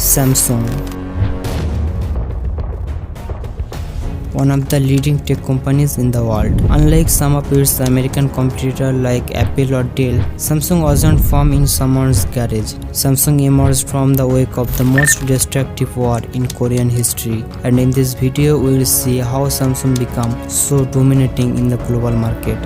Samsung, one of the leading tech companies in the world. Unlike some of its American competitors like Apple or Dell, Samsung wasn't formed in someone's garage. Samsung emerged from the wake of the most destructive war in Korean history, and in this video we will see how Samsung became so dominating in the global market.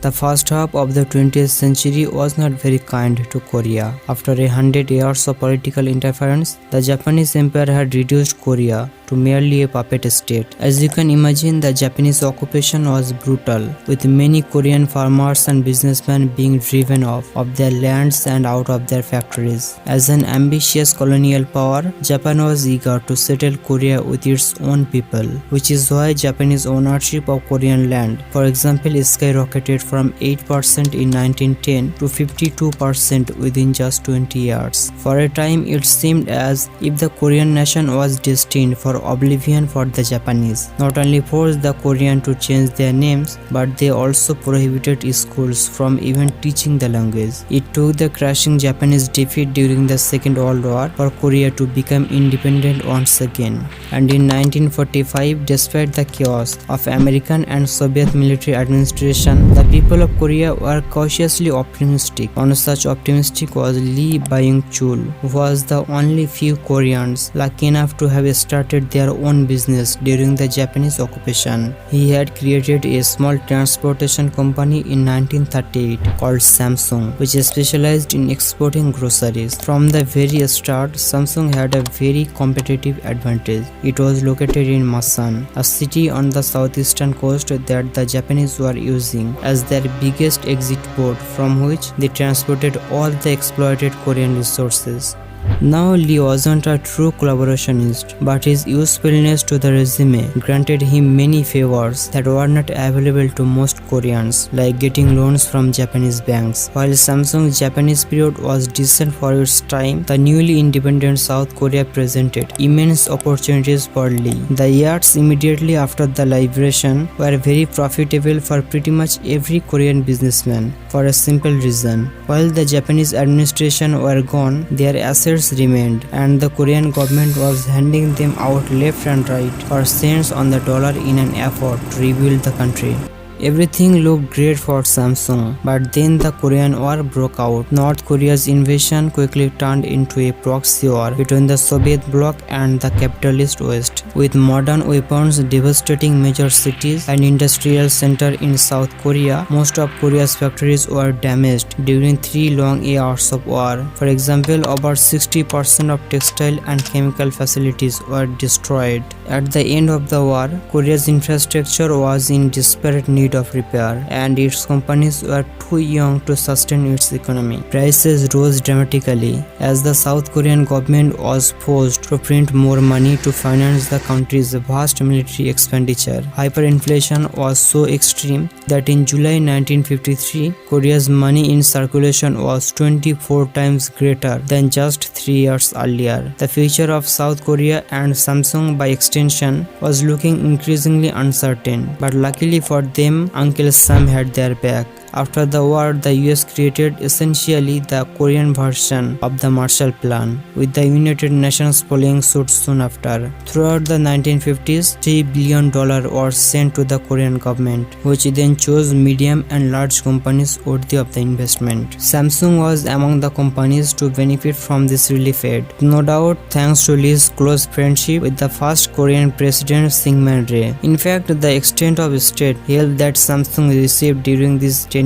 The first half of the 20th century was not very kind to Korea. After 100 years of political interference, the Japanese Empire had reduced Korea to merely a puppet state. As you can imagine, the Japanese occupation was brutal, with many Korean farmers and businessmen being driven off of their lands and out of their factories. As an ambitious colonial power, Japan was eager to settle Korea with its own people, which is why Japanese ownership of Korean land, for example, skyrocketed from 8% in 1910 to 52% within just 20 years. For a time, it seemed as if the Korean nation was destined for oblivion for the Japanese. Not only forced the Korean to change their names, but they also prohibited schools from even teaching the language. It took the crushing Japanese defeat during the Second World War for Korea to become independent once again. And in 1945, despite the chaos of American and Soviet military administration, the people of Korea were cautiously optimistic. One such optimistic was Lee Byung-chul, who was the only few Koreans lucky enough to have started their own business during the Japanese occupation. He had created a small transportation company in 1938 called Samsung, which specialized in exporting groceries. From the very start, Samsung had a very competitive advantage. It was located in Masan, a city on the southeastern coast that the Japanese were using as their biggest exit port, from which they transported all the exploited Korean resources. Now Lee wasn't a true collaborationist, but his usefulness to the regime granted him many favors that were not available to most Koreans, like getting loans from Japanese banks. While Samsung's Japanese period was decent for its time, the newly independent South Korea presented immense opportunities for Lee. The years immediately after the liberation were very profitable for pretty much every Korean businessman, for a simple reason. While the Japanese administration were gone, their assets remained, and the Korean government was handing them out left and right for cents on the dollar in an effort to rebuild the country. Everything looked great for Samsung, but then the Korean War broke out. North Korea's invasion quickly turned into a proxy war between the Soviet bloc and the capitalist West, with modern weapons devastating major cities and industrial centers in South Korea. Most of Korea's factories were damaged during 3 long years of war. For example, over 60% of textile and chemical facilities were destroyed. At the end of the war, Korea's infrastructure was in desperate need of repair, and its companies were too young to sustain its economy. Prices rose dramatically as the South Korean government was forced to print more money to finance the country's vast military expenditure. Hyperinflation was so extreme that in July 1953, Korea's money in circulation was 24 times greater than just 3 years earlier. The future of South Korea and Samsung by extension was looking increasingly uncertain, but luckily for them, Uncle Sam had their back. After the war, the US created essentially the Korean version of the Marshall Plan, with the United Nations following suit soon after. Throughout the 1950s, $3 billion was sent to the Korean government, which then chose medium and large companies worthy of the investment. Samsung was among the companies to benefit from this relief aid. No doubt, thanks to Lee's close friendship with the first Korean president Syngman Rhee. In fact, the extent of state help that Samsung received during this tenure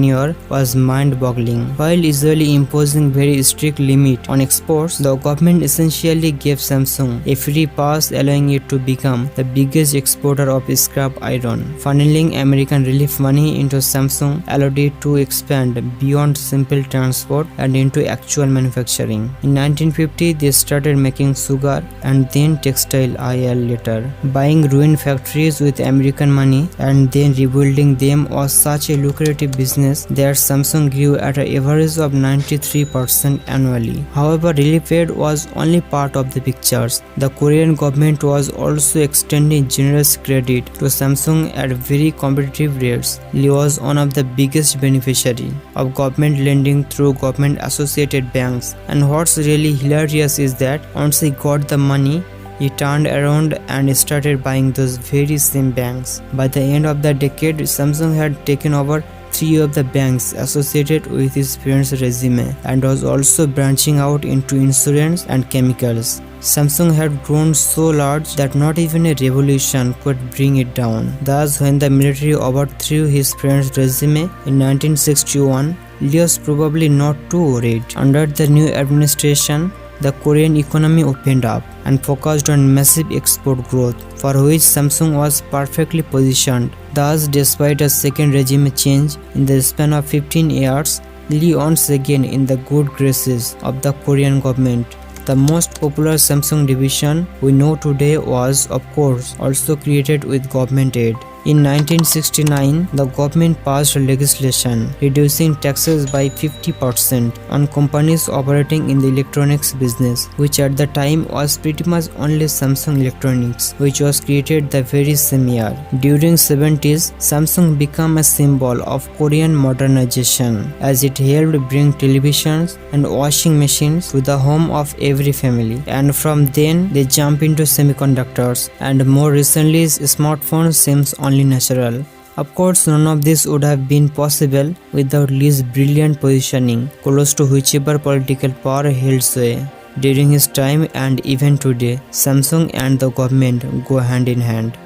was mind-boggling. While usually imposing very strict limit on exports, the government essentially gave Samsung a free pass, allowing it to become the biggest exporter of scrap iron. Funneling American relief money into Samsung allowed it to expand beyond simple transport and into actual manufacturing. In 1950, they started making sugar and then textile a year later. Buying ruined factories with American money and then rebuilding them was such a lucrative business business there Samsung grew at an average of 93% annually. However, relief aid was only part of the pictures. The Korean government was also extending generous credit to Samsung at very competitive rates. Lee was one of the biggest beneficiaries of government lending through government associated banks, and what's really hilarious is that once he got the money, he turned around and started buying those very same banks. By the end of the decade, Samsung had taken over 3 of the banks associated with his parents' resume and was also branching out into insurance and chemicals. Samsung had grown so large that not even a revolution could bring it down. Thus, when the military overthrew his parents' resume in 1961, Lee was probably not too worried. Under the new administration, the Korean economy opened up and focused on massive export growth, for which Samsung was perfectly positioned. Thus, despite a second regime change in the span of 15 years, Lee once again in the good graces of the Korean government. The most popular Samsung division we know today was, of course, also created with government aid. In 1969, the government passed legislation reducing taxes by 50% on companies operating in the electronics business, which at the time was pretty much only Samsung Electronics, which was created the very same year. During 70s, Samsung became a symbol of Korean modernization as it helped bring televisions and washing machines to the home of every family. And from then, they jumped into semiconductors, and more recently, smartphones seems only natural. Of course, none of this would have been possible without Lee's brilliant positioning close to whichever political power held sway. During his time and even today, Samsung and the government go hand in hand.